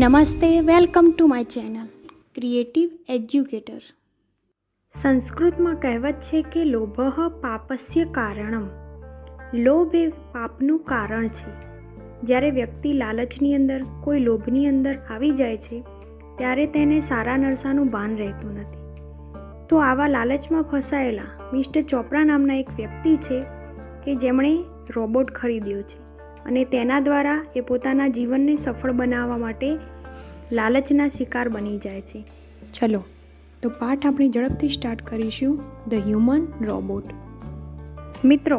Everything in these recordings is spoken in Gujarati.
નમસ્તે, welcome to my channel creative educator. સંસ્કૃતમાં કહેવત છે કે લોભઃ પાપસ્ય કારણમ. લોભ એ પાપનું કારણ છે. જ્યારે વ્યક્તિ લાલચની અંદર, કોઈ લોભની અંદર આવી જાય છે ત્યારે તેને સારા નરસાનું ભાન રહેતું નથી. તો આવા લાલચમાં ફસાયેલા મિસ્ટર ચોપરા નામના એક વ્યક્તિ છે કે જેમણે રોબોટ ખરીદ્યો છે અને તેના દ્વારા એ પોતાના જીવનને સફળ બનાવવા માટે લાલચના શિકાર બની જાય છે. ચલો તો પાઠ આપણે ઝડપથી સ્ટાર્ટ કરીશું, ધ હ્યુમન રોબોટ. મિત્રો,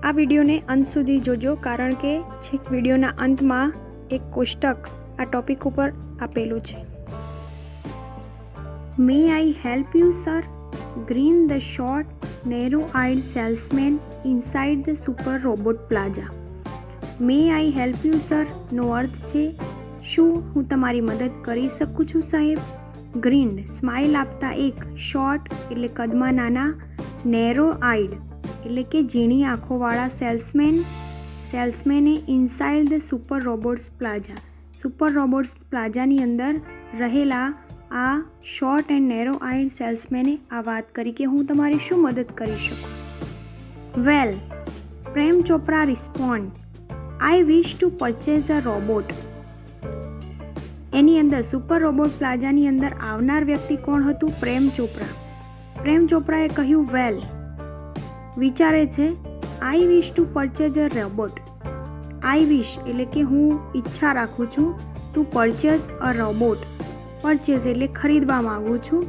આ વિડીયોને અંત સુધી જોજો, કારણ કે છેક વિડીયોના અંતમાં એક કોષ્ટક આ ટોપિક ઉપર આપેલું છે. May I help you sir? Green the short narrow-eyed salesman inside the super robot plaza. May I help you sir નો અર્થ છે શું હું તમારી મદદ કરી શકું છું સાહેબ? ગ્રીન્ડ સ્માઇલ આપતા એક, શોર્ટ એટલે કદમાં નાના, નેરો આઈડ એટલે કે ઝીણી આંખોવાળા સેલ્સમેને inside the super robots plaza, super robots પ્લાઝાની અંદર રહેલા આ શોર્ટ એન્ડ નેરો આઈડ સેલ્સમેને આ વાત કરી કે હું તમારી શું મદદ કરી શકું. Well, Prem Chopra respond, I wish to purchase a robot. એની અંદર સુપર રોબોટ પ્લાઝાની અંદર આવનાર વ્યક્તિ કોણ હતું? પ્રેમ ચોપરા. પ્રેમ ચોપરાએ કહ્યું વેલ, વિચારે છે, I wish to purchase a robot. I wish એટલે કે હું ઈચ્છા રાખું છું, to purchase a robot. Purchase એટલે ખરીદવા માગું છું,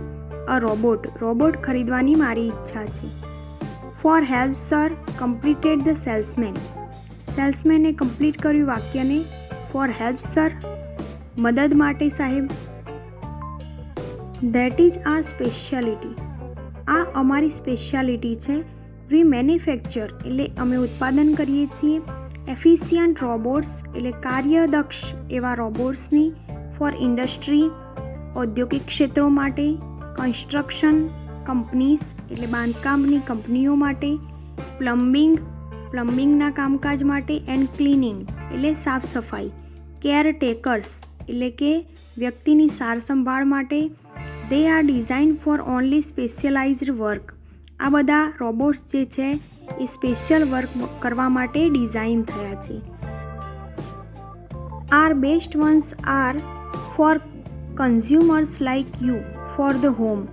અ રોબોટ, રોબોટ ખરીદવાની મારી ઈચ્છા છે. For help sir completed the salesman. સેલ્સમેને કમ્પ્લીટ કર્યું વાક્યને. ફોર હેલ્પ સર, મદદ માટે સાહેબ. That is our speciality. આ અમારી સ્પેશિયાલિટી છે. વી મેન્યુફેક્ચર એટલે અમે ઉત્પાદન કરીએ છીએ. એફિશિયન્ટ રોબોટ્સ એટલે કાર્યદક્ષ એવા રોબોટ્સની. ફોર ઇન્ડસ્ટ્રી ઔદ્યોગિક ક્ષેત્રો માટે. કન્સ્ટ્રક્શન કંપનીઝ એટલે બાંધકામની કંપનીઓ માટે. પ્લમ્બિંગના કામકાજ માટે. એન્ડ ક્લિનિંગ એટલે સાફ સફાઈ. કેરટેકર્સ એટલે કે વ્યક્તિની સાર સંભાળ માટે. They are design four only specialized work. આ બધા રોબોટ્સ જે છે એ સ્પેશિયલ વર્ક કરવા માટે ડિઝાઇન થયા છે. Are best ones are for consumers like you for the home.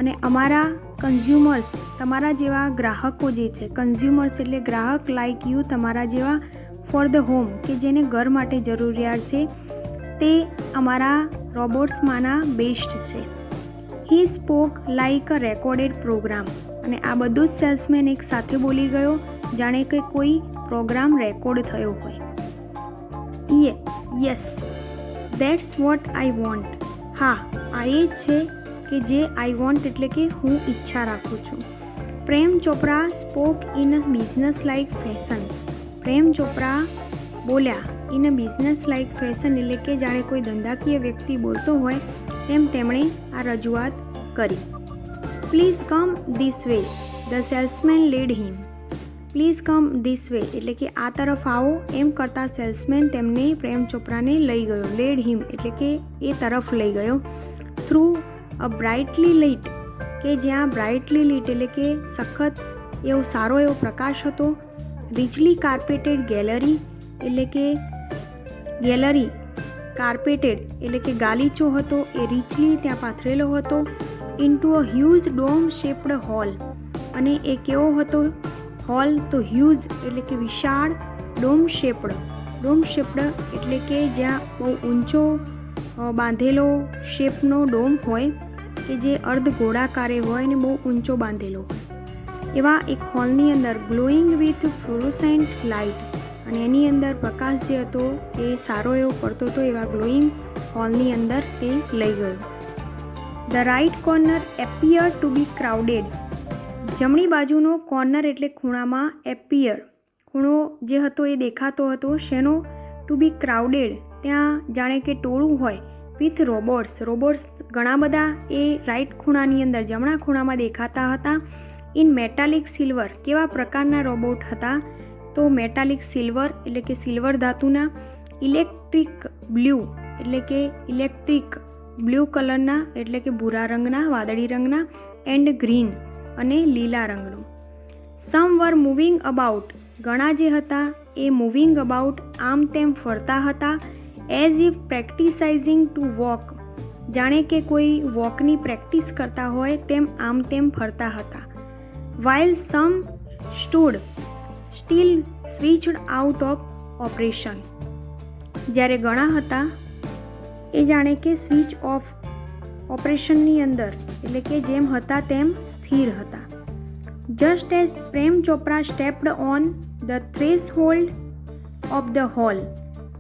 અને અમારા કન્ઝ્યુમર્સ તમારા જેવા ગ્રાહકો જે છે, કન્ઝ્યુમર્સ એટલે ગ્રાહક, લાઇક યુ તમારા જેવા, ફોર ધ હોમ કે જેને ઘર માટે જરૂરિયાત છે, તે અમારા રોબોટ્સમાંના બેસ્ટ છે. He spoke like a recorded program. અને આ બધું જ સેલ્સમેન એક સાથે બોલી ગયો જાણે કે કોઈ પ્રોગ્રામ રેકોર્ડ થયો હોય. Yes, that's what I want. હા, આ એ જ છે કે જે આઈ વોન્ટ એટલે કે હું ઈચ્છા રાખું છું. Prem Chopra spoke in a business like fashion. Prem Chopra બોલ્યા in a business like fashion એટલે કે જાણે કોઈ ધંધાકીય વ્યક્તિ બોલતો હોય તેમ તેમણે આ રજૂઆત કરી. Please come this way, the salesman led him. Please come this way એટલે કે આ તરફ આવો, એમ કરતાં સેલ્સમેન તેમને પ્રેમ ચોપરાને લઈ ગયો. લેડ હિમ એટલે કે એ તરફ લઈ ગયો. થ્રુ અ બ્રાઇટલી લીટ કે જ્યાં બ્રાઇટલી લીટ એટલે કે સખત એવો સારો એવો પ્રકાશ હતો. રિચલી કાર્પેટેડ ગેલેરી એટલે કે ગેલેરી, કાર્પેટેડ એટલે કે ગાલીચો હતો, એ રિચલી ત્યાં પાથરેલો હતો. Into a huge dome shaped hall. અને એ કેવો હતો હોલ? તો હ્યુઝ એટલે કે વિશાળ, ડોમ શેપ્ડ એટલે કે જ્યાં બહુ ઊંચો બાંધેલો શેપનો ડોમ હોય કે જે અર્ધ ગોળાકારે હોય અને બહુ ઊંચો બાંધેલો હોય એવા એક હોલની અંદર, ગ્લોઈંગ વિથ ફ્લોરોસેન્ટ લાઇટ. અને એની અંદર પ્રકાશ જે હતો એ સારો એવો પડતો હતો. એવા ગ્લોઈંગ હોલની અંદર તે લઈ ગયો. The right corner appear to be crowded. જમણી બાજુનો કોર્નર એટલે ખૂણામાં, એપિયર ખૂણો જે હતો એ દેખાતો હતો. શેનો? ટુ બી ક્રાઉડેડ, ત્યાં જાણે કે ટોળું હોય. વિથ રોબોટ્સ ઘણા બધા એ રાઇટ ખૂણાની અંદર, જમણા ખૂણામાં દેખાતા હતા. ઇન મેટાલિક સિલ્વર, કેવા પ્રકારના રોબોટ હતા? તો મેટાલિક સિલ્વર એટલે કે સિલ્વર ધાતુના. ઇલેક્ટ્રિક બ્લુ એટલે કે ઇલેક્ટ્રિક બ્લુ કલરના એટલે કે ભૂરા રંગના, વાદળી રંગના, એન્ડ ગ્રીન અને લીલા રંગનું. સમ વર મૂવિંગ અબાઉટ, ઘણા જે હતા એ મૂવિંગ અબાઉટ આમ તેમ ફરતા હતા. એઝ ઇફ પ્રેક્ટિસાઇઝિંગ ટુ વોક, જાણે કે કોઈ વોકની પ્રેક્ટિસ કરતા હોય તેમ આમ તેમ ફરતા હતા. While some stood still switched out of operation, જ્યારે ઘણા હતા એ જાણે કે સ્વિચ ઓફ ઓપરેશનની અંદર એટલે કે જેમ હતા તેમ સ્થિર હતા. Just as Prem Chopra stepped on the threshold of the hall,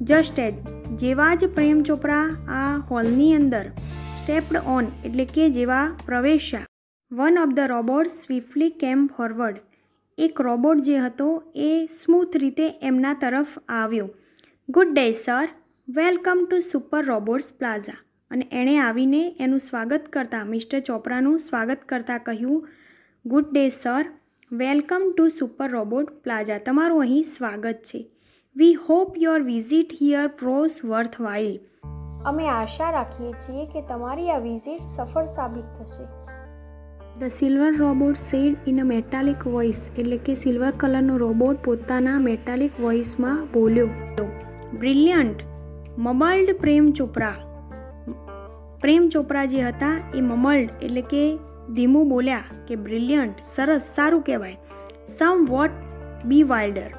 just as જેવા જ પ્રેમ ચોપરા આ હોલની અંદર સ્ટેપ્ડ ઓન એટલે કે જેવા પ્રવેશ્યા. વન ઓફ ધ રોબોટ સ્વિફ્ટલી કેમ ફોરવર્ડ, એક રોબોટ જે હતો એ સ્મૂથ રીતે એમના તરફ આવ્યો. Good day sir, welcome to super robots plaza, અને એણે આવીને એનું સ્વાગત કરતાં મિસ્ટર ચોપરાનું સ્વાગત કરતાં કહ્યું, good day sir, welcome to super robot plaza, તમારું અહીં સ્વાગત છે. We hope your visit here proves worthwhile, અમે આશા રાખીએ છીએ કે તમારી આ વિઝિટ સફળ સાબિત થશે. The silver robot sad in a metallic voice, એટલે કે સિલ્વર કલરનો રોબોટ પોતાના મેટાલિક વોઇસમાં બોલ્યો. બ્રિલિયન્ટ મમલ્ડ પ્રેમ ચોપરા, પ્રેમ ચોપરા જે હતા એ મમલ્ડ એટલે કે ધીમું બોલ્યા કે બ્રિલિયન્ટ, સરસ, સારું કહેવાય. સમ વોટ બી વાઇલ્ડર,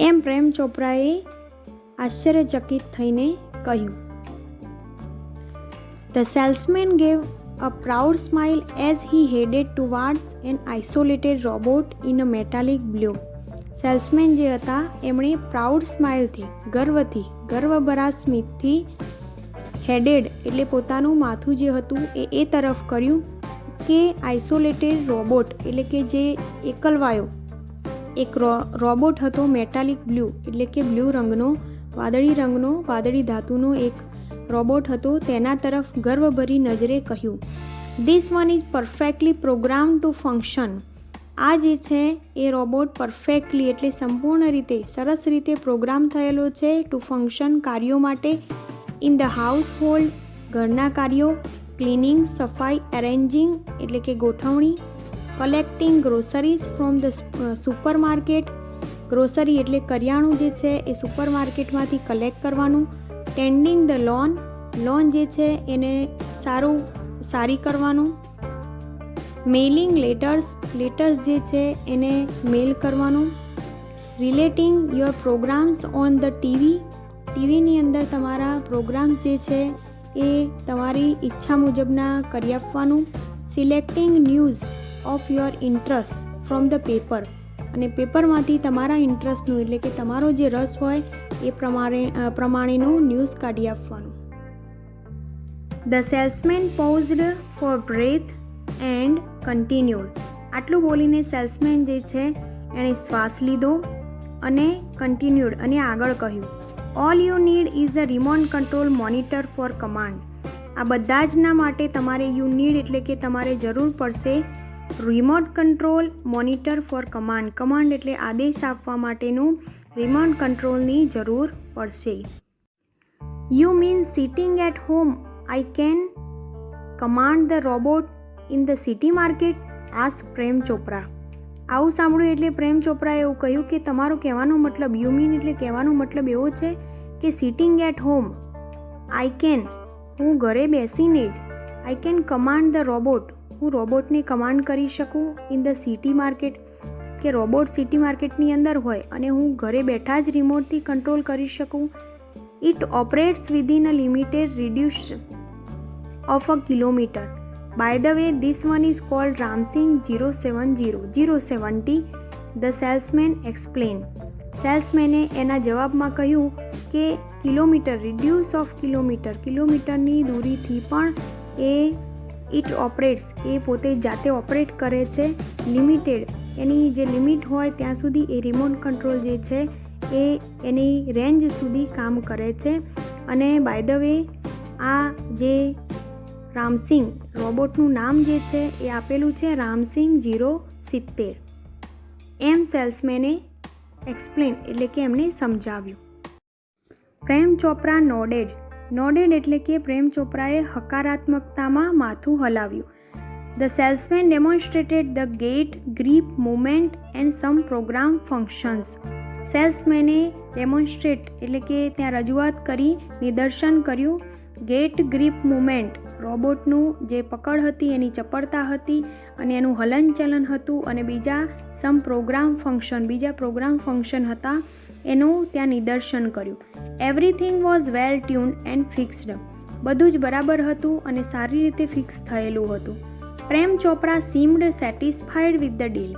એમ પ્રેમ ચોપરાએ આશ્ચર્યચકિત થઈને કહ્યું. The salesman gave a proud smile as he headed towards an isolated robot in a metallic blue. Salesman જે હતા એમણે પ્રાઉડ સ્માઇલથી, ગર્વથી, ગર્વભરા સ્મિતથી હેડેડ એટલે પોતાનું માથું જે હતું એ તરફ કર્યું કે આઇસોલેટેડ રોબોટ એટલે કે જે એકલવાયો એક રોબોટ હતો મેટાલિક બ્લુ એટલે કે બ્લુ રંગનો, વાદળી રંગનો, વાદળી ધાતુનો એક રોબોટ હતો, તેના તરફ ગર્વભરી નજરે કહ્યું, this one is perfectly program to function. આ જે છે એ રોબોટ પરફેક્ટલી એટલે સંપૂર્ણ રીતે, સરસ રીતે પ્રોગ્રામ થયેલો છે ટુ ફંક્શન, કાર્યો માટે. ઇન ધ હાઉસ હોલ્ડ, ઘરના કાર્યો. ક્લિનિંગ, સફાઈ. એરેન્જિંગ એટલે કે ગોઠવણી. Collecting groceries from the super market, grocery એટલે કરિયાણું જે છે એ સુપર માર્કેટમાંથી કલેક્ટ કરવાનું. ટેન્ડિંગ ધ લોન, લોન જે છે એને સારી કરવાનું. મેઇલિંગ લેટર્સ, લેટર્સ જે છે એને મેઇલ કરવાનું. Relating your programs on the TV, ટીવીની અંદર તમારા પ્રોગ્રામ્સ જે છે એ તમારી ઈચ્છા મુજબના કરી આપવાનું. Selecting news of your interest from the paper, અને પેપરમાંથી તમારા ઇન્ટરેસ્ટનું એટલે કે તમારો જે રસ હોય એ પ્રમાણેનું ન્યૂઝ કાઢી આપવાનું. The salesman paused for breath and continued, આટલું બોલીને સેલ્સમેન જે છે એણે શ્વાસ લીધો અને કન્ટિન્યુડ અને આગળ કહ્યું, all you need is the remote control monitor for command. આ બધા જ ના માટે તમારે યુ નીડ એટલે કે તમારે જરૂર પડશે remote control monitor for command, command એટલે આદેશ આપવા માટેનું રિમોટ કંટ્રોલની જરૂર પડશે. You mean sitting at home I can command the robot in the city market, ask Prem Chopra. આવું સાંભળ્યું એટલે પ્રેમ ચોપરાએ એવું કહ્યું કે તમારો કહેવાનો મતલબ, યુ મીન એટલે કહેવાનો મતલબ એવો છે કે sitting at home I can, હું ઘરે બેસીને જ, I can command the robot, હું રોબોટને કમાન્ડ કરી શકું. ઇન ધ સિટી માર્કેટ કે રોબોટ સિટી માર્કેટની અંદર હોય અને હું ઘરે બેઠા જ રિમોટથી કંટ્રોલ કરી શકું. It operates within a limited radius of a kilometre. By the way this one is called Ramsingh 070. The salesman explain, સેલ્સમેને એના જવાબમાં કહ્યું કે કિલોમીટર, રેડિયસ ઓફ કિલોમીટર, કિલોમીટરની દૂરીથી પણ એ ઇટ ઓપરેટ્સ એ પોતે જાતે ઓપરેટ કરે છે. લિમિટેડ એની જે લિમિટ હોય ત્યાં સુધી એ રિમોટ કંટ્રોલ જે છે એ એની રેન્જ સુધી કામ કરે છે. અને બાય ધ વે આ જે રામસિંગ રોબોટનું નામ જે છે એ આપેલું છે રામસિંગ 070. એમ સેલ્સમેને એક્સપ્લેન એટલે કે એમણે સમજાવ્યું. પ્રેમ ચોપરા નોડેડ એટલે કે પ્રેમ ચોપરાએ હકારાત્મકતામાં માથું હલાવ્યું. The salesman demonstrated the gait, grip, movement and some program functions. સેલ્સમેને ડેમોન્સ્ટ્રેટ એટલે કે ત્યાં રજૂઆત કરી, નિદર્શન કર્યું. ગેટ, ગ્રીપ, મુવમેન્ટ, રોબોટનું જે પકડ હતી એની ચપળતા હતી અને એનું હલનચલન હતું, અને બીજા પ્રોગ્રામ ફંક્શન હતા એનું ત્યાં નિદર્શન કર્યું. Everything was well tuned and fixed. બધું જ બરાબર હતું અને સારી રીતે ફિક્સ થયેલું હતું. Prem Chopra seemed satisfied with the deal.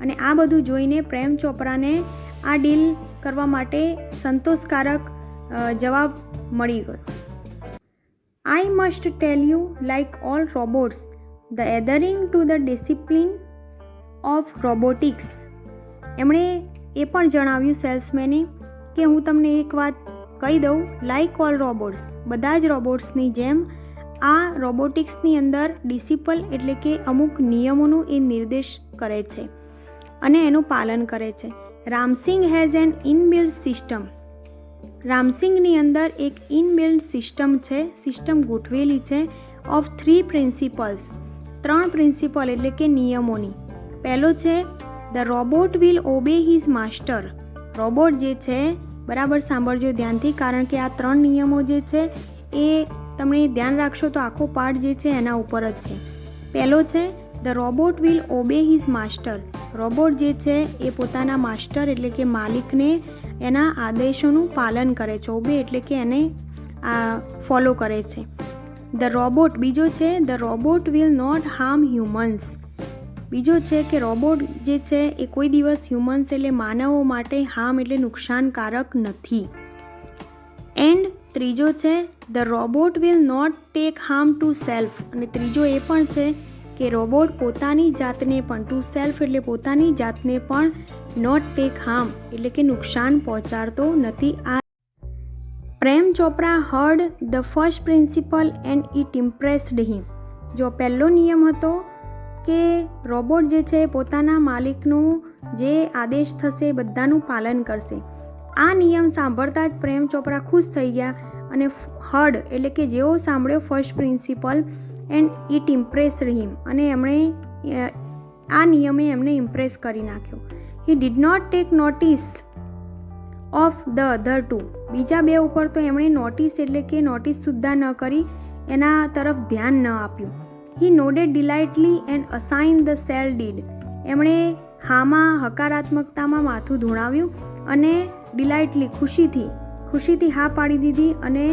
અને આ બધું જોઈને પ્રેમ ચોપરાને આ ડીલ કરવા માટે સંતોષકારક જવાબ મળી ગયો. I must tell you, like all robots, the adhering to the discipline of robotics. એમણે એ પણ જણાવ્યું સેલ્સમેને કે હું તમને એક વાત કહી દઉં, લાઇક ઓલ રોબોટ્સ, બધા જ રોબોટ્સની જેમ આ રોબોટિક્સની અંદર ડિસિપ્લિન એટલે કે અમુક નિયમોનું એ નિર્દેશ કરે છે અને એનું પાલન કરે છે. Ramsingh has an inbuilt system. રામસિંગની અંદર એક ઇનબિલ્ટ સિસ્ટમ ગોઠવેલી છે ઓફ 3 પ્રિન્સિપલ્સ. 3 પ્રિન્સિપલ એટલે કે નિયમોની. પહેલો છે the robot will obey his master. Robot જે છે, બરાબર સાંભળજો ધ્યાનથી, કારણ કે આ 3 નિયમો જે છે એ તમે ધ્યાન રાખશો તો આખો પાઠ જે છે એના ઉપર જ છે. પહેલો છે the robot will obey his master. Robot જે છે એ પોતાના માસ્ટર એટલે કે માલિકને એના આદેશોનું પાલન કરે છે. ઓબે એટલે કે એને ફોલો કરે છે. બીજો છે the robot will not harm humans. બીજો છે કે રોબોટ જે છે એ કોઈ દિવસ હ્યુમન્સ એટલે માનવો માટે હાર્મ એટલે નુકસાનકારક નથી. એન્ડ ત્રીજો છે the robot will not take harm to self. અને ત્રીજો એ પણ છે કે રોબોટ પોતાની જાતને પણ, ટુ સેલ્ફ એટલે પોતાની જાતને પણ, નોટ ટેક હાર્મ એટલે કે નુકસાન પહોંચાડતો નથી. આ Prem Chopra heard the first principle and it impressed him. જો પહેલો નિયમ હતો કે રોબોટ જે છે પોતાના માલિકનું જે આદેશ થશે બધાનું પાલન કરશે. આ નિયમ સાંભળતા જ પ્રેમ ચોપરા ખુશ થઈ ગયા અને હર્ડ એટલે કે જેવો સાંભળ્યો first principle and it impressed him, અને એમણે આ નિયમે એમને ઇમ્પ્રેસ કરી નાખ્યો. He did not take notice of the other 2. બીજા 2 ઉપર તો એમણે નોટિસ એટલે કે નોટિસ સુદ્ધા ન કરી, એના તરફ ધ્યાન ન આપ્યું. He nodded delightedly and assign the sale deed. એમણે હામાં હકારાત્મકતામાં માથું ધૂણાવ્યું અને ડિલાઇટલી ખુશીથી હા પાડી દીધી, અને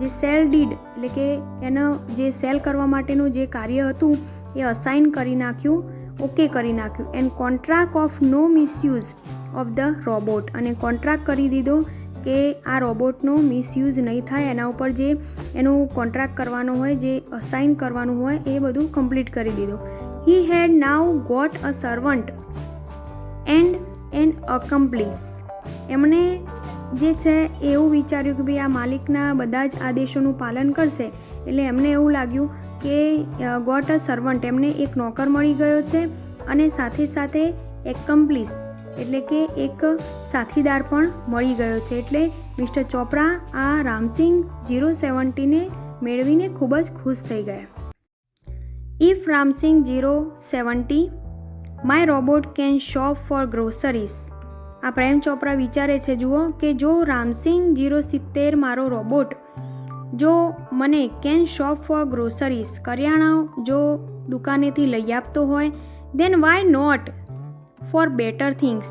જે સેલ ડીડ એટલે કે એનો જે સેલ કરવા માટેનું જે કાર્ય હતું એ અસાઇન કરી નાખ્યું, ઓકે કરી નાખ્યું. And contract of no misuse of the robot. અને કોન્ટ્રાક્ટ કરી દીધો કે આ રોબોટનો મિસયુઝ નહીં થાય, એના ઉપર જે એનું કોન્ટ્રાક્ટ કરવાનો હોય, જે અસાઇન કરવાનું હોય એ બધું કમ્પ્લીટ કરી દીધું. He had now got a servant and an accomplice. એમણે જે છે એવું વિચાર્યું કે ભાઈ આ માલિકના બધા જ આદેશોનું પાલન કરશે, એટલે એમને એવું લાગ્યું કે ગોટ અ સર્વન્ટ, એમને એક નોકર મળી ગયો છે અને સાથે સાથે એકમ્પ્લિસ એટલે કે એક સાથીદાર પણ મળી ગયો છે. એટલે મિસ્ટર ચોપરા આ રામસિંગ 070ને મેળવીને ખૂબ જ ખુશ થઈ ગયા. If Ramsingh 070 my robot can shop for groceries. આ પ્રેમ ચોપરા વિચારે છે, જુઓ, કે જો રામસિંગ 070 મારો રોબોટ જો મને કેન શોપ ફોર ગ્રોસરીઝ, કરિયાણા જો દુકાનેથી લઈ આપતો હોય, then why not for better things.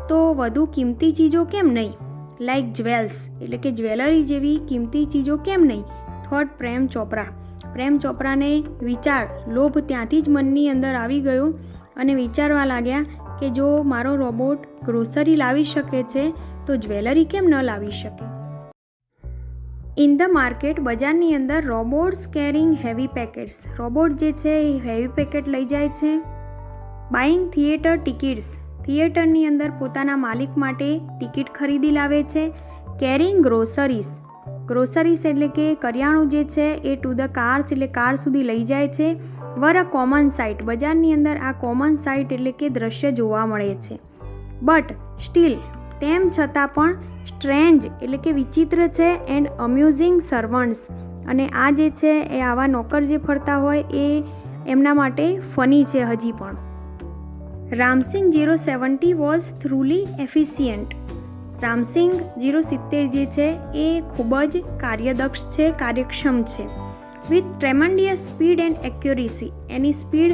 તો વધુ કિંમતી ચીજો કેમ નહીં? લાઇક જ્વેલ્સ એટલે કે જ્વેલરી જેવી કિંમતી ચીજો કેમ નહીં? થોટ પ્રેમ ચોપરાને લોભ ત્યાંથી જ મનની અંદર આવી ગયો અને વિચારવા લાગ્યા કે જો મારો રોબોટ ગ્રોસરી લાવી શકે છે તો જ્વેલરી કેમ ન લાવી શકે. ઇન ધ માર્કેટ, બજારની અંદર, robots carrying heavy packets. Robot જે છે એ હેવી પેકેટ લઈ જાય છે. Buying theatre tickets. થિયેટરની અંદર પોતાના માલિક માટે ટિકિટ ખરીદી લાવે છે. કેરિંગ ગ્રોસરીઝ એટલે કે કરિયાણું જે છે એ ટુ ધ કાર્સ એટલે કાર સુધી લઈ જાય છે. વર અ કોમન સાઇટ, બજારની અંદર આ કોમન સાઇટ એટલે કે દ્રશ્ય જોવા મળે છે. બટ સ્ટીલ, તેમ છતાં પણ સ્ટ્રેન્જ એટલે કે વિચિત્ર છે એન્ડ અમ્યુઝિંગ સર્વન્ટ્સ, અને આ જે છે એ આવા નોકર જે ફરતા હોય એ એમના માટે ફની છે હજી પણ. Ram Singh 070 was thoroughly efficient. Ram Singh 070 જે છે એ ખૂબ જ કાર્યદક્ષ છે, કાર્યક્ષમ છે. With tremendous speed and accuracy, એની સ્પીડ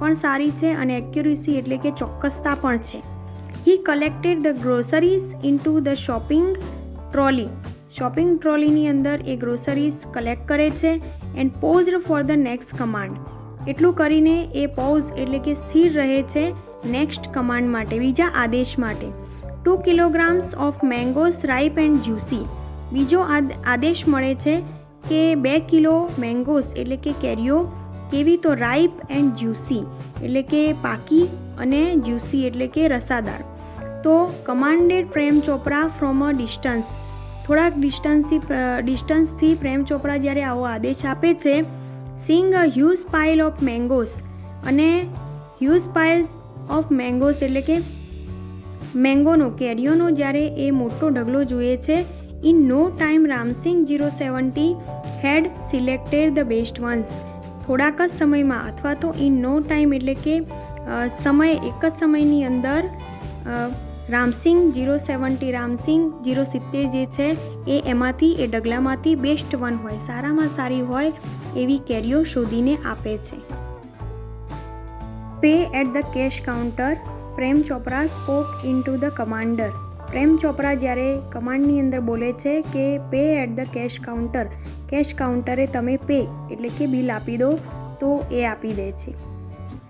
પણ સારી છે અને એક્યુરેસી એટલે કે ચોક્કસતા પણ છે. He collected the groceries into the shopping trolley. Shopping ટ્રોલીની અંદર એ ગ્રોસરીઝ કલેક્ટ કરે છે and paused for the next command. એટલું કરીને એ પોઝ એટલે કે સ્થિર રહે છે નેક્સ્ટ કમાન્ડ માટે, બીજા આદેશ માટે. 2 kilograms of મેંગોસ ripe and juicy. બીજો આદેશ મળે છે કે 2 કિલો મેંગોસ એટલે કે કેરીઓ કેવી, તો રાઇપ એન્ડ જ્યુસી એટલે કે પાકી અને જ્યુસી એટલે કે રસાદાર. તો commanded Prem Chopra from a distance. થોડાક ડિસ્ટન્સથી પ્રેમ ચોપરા જ્યારે આવો આદેશ આપે છે, સિંગ અ હ્યુઝ પાઇલ ઓફ મેંગોસ, અને હ્યુઝ પાઇલ્સ ઓફ મેંગોસ એટલે કે મેંગોનો, કેરીઓનો જ્યારે એ મોટો ઢગલો જોઈએ છે. In no time Ramsingh 070 had selected the best ones. થોડાક જ સમયમાં અથવા તો ઇન નો ટાઈમ એટલે કે એક જ સમયની અંદર રામસિંગ 070 જે છે એ એમાંથી, એ ઢગલામાંથી બેસ્ટ વન હોય, સારામાં સારી હોય એવી કેરીઓ શોધીને આપે છે. Pay at the cash counter. Prem Chopra spoke into the commander. Prem Chopra જ્યારે કમાન્ડની અંદર બોલે છે કે pay at the cash counter, cash કાઉન્ટરે તમે પે એટલે કે બિલ આપી દો, તો એ આપી દે છે.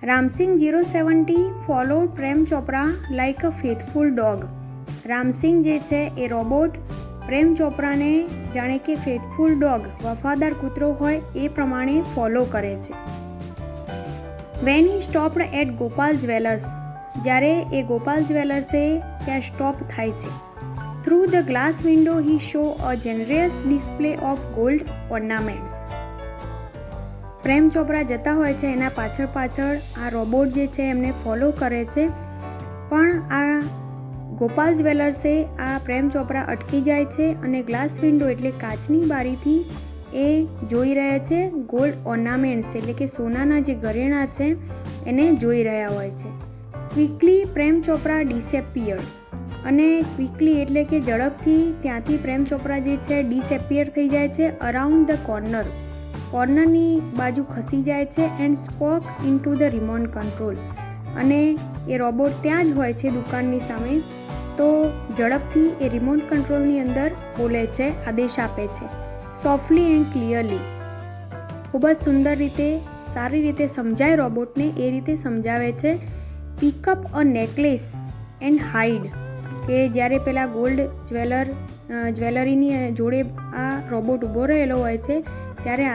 Ram Singh 070 followed Prem Chopra like a faithful dog. Ram Singh જે છે એ રોબોટ પ્રેમ ચોપરાને જાણે કે ફેથફુલ ડોગ, વફાદાર કૂતરો હોય એ પ્રમાણે ફોલો કરે છે. When he stopped at Gopal jewellers. જ્યારે એ ગોપાલ જ્વેલર્સે ત્યાં સ્ટોપ થાય છે. Through the glass window he saw a generous display of gold ornaments. Prem Chopra જતા હોય છે, એના પાછળ આ રોબોટ જે છે એમને ફોલો કરે છે, પણ આ ગોપાલ જ્વેલર્સે આ પ્રેમ ચોપરા અટકી જાય છે અને ગ્લાસ વિન્ડો એટલે કાચની બારીથી એ જોઈ રહ્યા છે ગોલ્ડ ઓર્નામેન્ટ્સ એટલે કે સોનાના જે ઘરેણા છે એને જોઈ રહ્યા હોય છે. ક્વિકલી પ્રેમ ચોપરા ડિસેપિયર્ડ. અને ક્વિકલી એટલે કે ઝડપથી ત્યાંથી પ્રેમ ચોપરા જે છે ડિસેપિયર થઈ જાય છે અરાઉન્ડ ધ કોર્નર. કોર્નરની બાજુ ખસી જાય છે and spoke into the remote control. અને એ રોબોટ ત્યાં જ હોય છે દુકાનની સામે, તો ઝડપથી એ રિમોટ કંટ્રોલની અંદર બોલે છે, આદેશ આપે છે. Softly and clearly. ખૂબ જ સુંદર રીતે, સારી રીતે સમજાય રોબોટને એ રીતે સમજાવે છે. Pick up a necklace and hide. કે જ્યારે પેલા ગોલ્ડ જ્વેલરીની જોડે આ રોબોટ ઊભો રહેલો હોય છે ત્યારે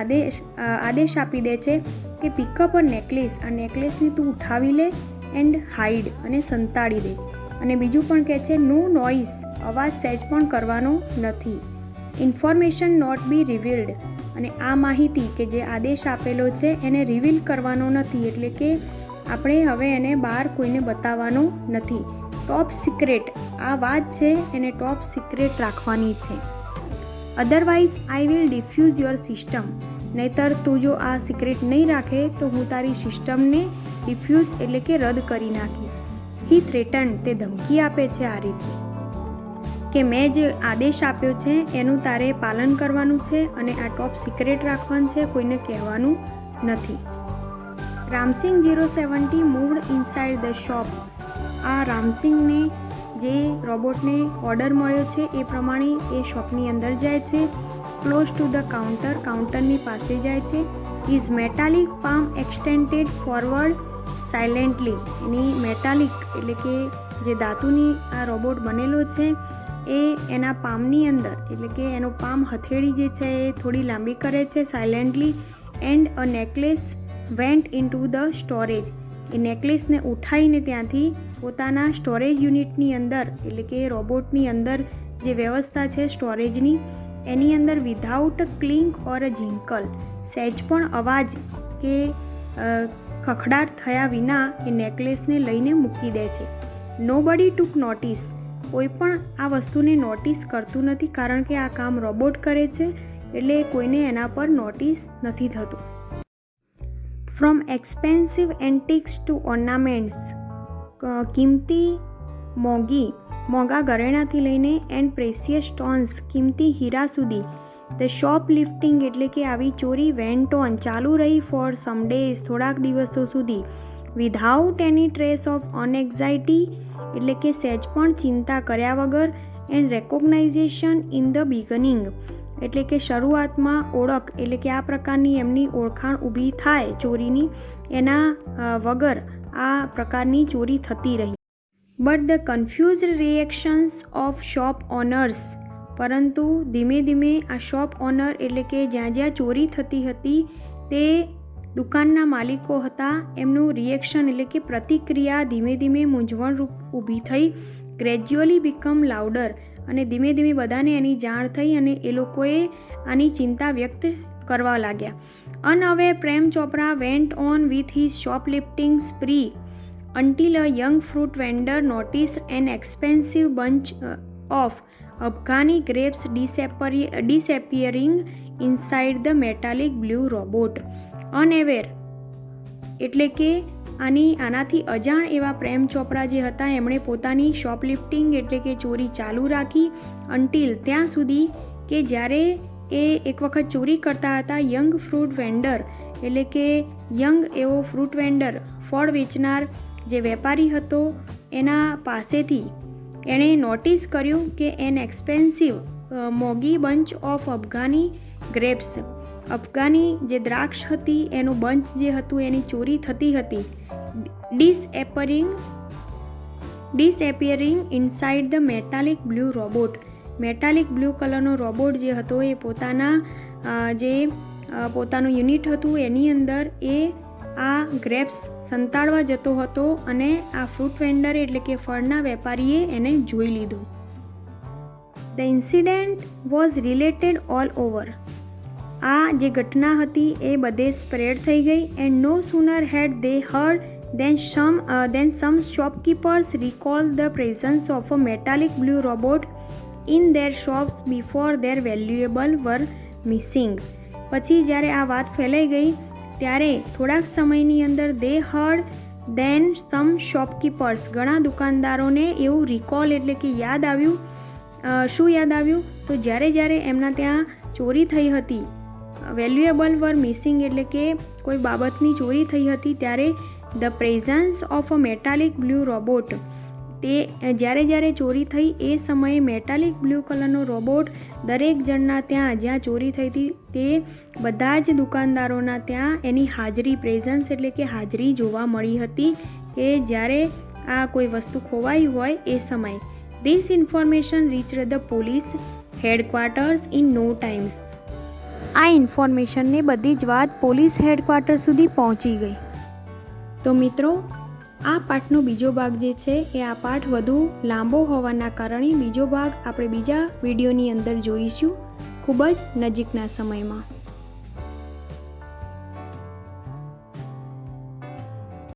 આદેશ આપી દે છે કે પિકઅપ અ નેકલેસ, આ નેકલેસને તું ઉઠાવી લે એન્ડ હાઇડ અને સંતાડી દે. અને બીજું પણ કહે છે નો નોઇસ, અવાજ સહેજ પણ કરવાનો નથી. Information not be revealed. અને આ માહિતી કે જે આદેશ આપેલો છે એને રિવીલ કરવાનો નથી, એટલે કે આપણે હવે એને બહાર કોઈને બતાવવાનો નથી. Top secret. આ વાત છે એને ટોપ સિક્રેટ રાખવાની છે. Otherwise I will diffuse your system. નહીતર તું જો આ સિક્રેટ નહીં રાખે તો હું તારી સિસ્ટમને ડિફ્યુઝ એટલે કે રદ કરી નાખીશ. હી થ્રેટન. તે ધમકી આપે છે આ રીતે કે મેં જે આદેશ આપ્યો છે એનું તારે પાલન કરવાનું છે અને આ ટોપ સિક્રેટ રાખવાનું છે, કોઈને કહેવાનું નથી. Ramsingh 070 moved inside the shop. આ રામસિંગને જે રોબોટને ઓર્ડર મળ્યો છે એ પ્રમાણે એ શોપની અંદર જાય છે. Close to the counter. કાઉન્ટરની પાસે જાય છે. His metallic palm extended forward silently. એની મેટાલિક એટલે કે જે ધાતુની આ રોબોટ બનેલો છે એ એના પામની અંદર એટલે કે એનો પામ હથેળી જે છે એ થોડી લાંબી કરે છે silently. And a necklace went into the storage. એ નેકલેસને ઉઠાવીને ત્યાંથી પોતાના સ્ટોરેજ યુનિટની અંદર એટલે કે રોબોટની અંદર જે વ્યવસ્થા છે સ્ટોરેજની એની અંદર વિધાઉટ ક્લિંક ઓર અ ઝિંકલ, સહેજ પણ અવાજ કે ખખડાટ થયા વિના એ નેકલેસને લઈને મૂકી દે છે. નોબડી ટુક નોટિસ. કોઈ પણ આ વસ્તુને નોટિસ કરતું નથી, કારણ કે આ કામ રોબોટ કરે છે એટલે કોઈને એના પર નોટિસ નથી થતું. From expensive antics two ornaments, કિંમતી મોંઘા ઘરેણાથી લઈને એન્ડ પ્રેસિયસ સ્ટોન્સ, કિંમતી હીરા સુધી. ધ શોપ લિફ્ટિંગ એટલે કે આવી ચોરી વેન્ટ ઓન, ચાલુ રહી ફોર સમ ડેઝ, થોડાક દિવસો સુધી. વિધાઉટ એની ટ્રેસ ઓફ અનએક્ઝાઇટી એટલે કે સહેજ પણ ચિંતા કર્યા વગર. And recognisation in the beginning એટલે કે શરૂઆતમાં ઓળખ એટલે કે આ પ્રકારની એમની ઓળખાણ ઊભી થાય ચોરીની, એના વગર આ પ્રકારની ચોરી થતી રહી. But the confused reactions of shop owners, પરંતુ ધીમે ધીમે આ શોપ ઓનર એટલે કે જ્યાં જ્યાં ચોરી થતી હતી તે દુકાનના માલિકો હતા, એમનું રિએક્શન એટલે કે પ્રતિક્રિયા ધીમે ધીમે મૂંઝવણરૂપ ઊભી થઈ. ગ્રેજ્યુઅલી બીકમ લાઉડર, અને ધીમે ધીમે બધાને એની જાણ થઈ અને એ લોકોએ આની ચિંતા વ્યક્ત કરવા લાગ્યા. Unaware Prem Chopra went on with his shoplifting spree until a young fruit vendor noticed an expensive bunch of Afghani grapes disappearing inside the metallic blue robot. Unaware એટલે કે આનાથી અજાણ એવા પ્રેમ ચોપરા જે હતા એમણે પોતાની શોપલિફ્ટિંગ એટલે કે ચોરી ચાલુ રાખી અન્ટિલ ત્યાં સુધી કે જ્યારે એ એક વખત ચોરી કરતા હતા યંગ ફ્રૂટ વેન્ડર એટલે કે યંગ એવો ફ્રૂટ વેન્ડર ફળ વેચનાર જે વેપારી હતો એના પાસેથી એણે નોટિસ કર્યું કે એન એક્સપેન્સિવ મોગી bunch of Afghani grapes, Afghani જે દ્રાક્ષ હતી એનું બંચ જે હતું એની ચોરી થતી હતી. Disappearing inside the metallic blue robot, metallic blue કલરનો રોબોટ જે હતો એ પોતાનું યુનિટ હતું એની અંદર એ આ ગ્રેપ્સ સંતાડવા જતો હતો અને આ ફ્રૂટ વેન્ડર એટલે કે ફળના વેપારીએ એને જોઈ લીધું. The incident was related all over, આ જે ઘટના હતી એ બધે સ્પ્રેડ થઈ ગઈ. And no sooner had they heard then some shopkeepers recalled the presence of a metallic blue robot in their shops before their valuables were missing. પછી જ્યારે આ વાત ફેલાઈ ગઈ ત્યારે થોડાક સમયની અંદર દે હર્ડ દેન સમ શોપકીપર્સ, ઘણા દુકાનદારોને એવું રિકોલ એટલે કે યાદ આવ્યું. શું યાદ આવ્યું? તો જ્યારે એમના ત્યાં ચોરી થઈ હતી, વેલ્યુએબલ વર મિસિંગ એટલે કે કોઈ બાબતની ચોરી થઈ હતી, ત્યારે the presence of a metallic blue robot, તે જ્યારે ચોરી થઈ એ સમયે મેટાલિક બ્લુ કલરનો રોબોટ દરેક જણના ત્યાં જ્યાં ચોરી થઈ હતી તે બધા જ દુકાનદારોના ત્યાં એની હાજરી, પ્રેઝન્સ એટલે કે હાજરી જોવા મળી હતી કે જ્યારે આ કોઈ વસ્તુ ખોવાઈ હોય એ સમયે. This information reached the police headquarters in no times, આ ઇન્ફોર્મેશનને બધી જ વાત પોલીસ હેડક્વાર્ટર સુધી પહોંચી ગઈ. તો મિત્રો, આ પાઠનો બીજો ભાગ જે છે એ આ પાઠ વધુ લાંબો હોવાના કારણે બીજો ભાગ આપણે બીજા વિડીયોની અંદર જોઈશું ખૂબ જ નજીકના સમયમાં.